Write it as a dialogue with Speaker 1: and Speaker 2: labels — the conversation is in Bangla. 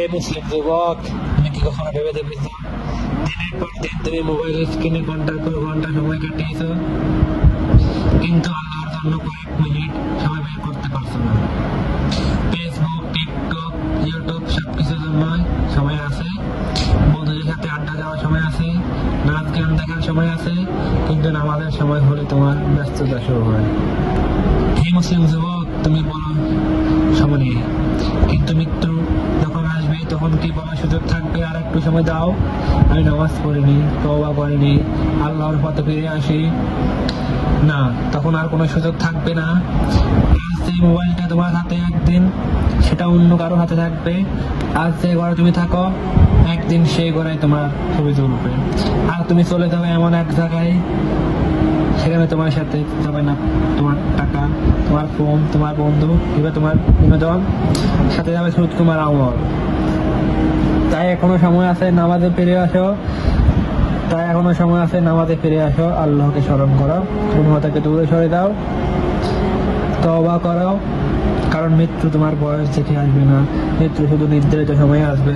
Speaker 1: হে মুসলিম যুবক, তুমি কি কখনো ভেবে দেখেছ দিনের পর দিন তুমি মোবাইল স্ক্রিনে ঘন্টার পর ঘন্টা সময় কাটিয়েছ, কিন্তু আল্লাহর জন্য কয়েক মিনিট সময় বের করতে পারছো না? ফেসবুক, টিকটক, ইউটিউব সবকিছুর জন্য সময় আছে, বন্ধুদের সাথে আড্ডা দেওয়ার সময় আছে, নাচ গান দেখার সময় আছে, কিন্তু নামাজের সময় হলে তোমার ব্যস্ততা শুরু হয়। হে মুসলিম যুবক, তুমি বলো সময় নেই, কিন্তু মৃত্যু যখন আসবে তখন কি বলার সুযোগ থাকবে আর একটু সময় দাও, আমি নামাজ পড়িনি, তওবা করিনি, আল্লাহর পথে ফিরে আসি? না, তখন আর কোনো সুযোগ থাকবে না। আজ যে মোবাইলটা তোমার হাতে, একদিন সেটা অন্য কারো হাতে থাকবে। আজ যে ঘরে তুমি থাকো, একদিন সেই ঘরে তোমার ছবি তুলবে। আর তুমি চলে যাবে এমন এক জায়গায়, সেখানে তোমার সাথে যাবে না তোমার টাকা, তোমার ফোন, তোমার বন্ধু কিংবা তোমার বিনোদন, সাথে যাবে শুধু তোমার আমল। তাই এখনো সময় আছে, নামাজে ফিরে আসো। আল্লাহকে স্মরণ করো, গুনাহ থেকে দূরে সরে দাও, তওবা করো, কারণ মৃত্যু তোমার বয়স দেখে আসবে না, মৃত্যু শুধু নির্ধারিত সময়ে আসবে।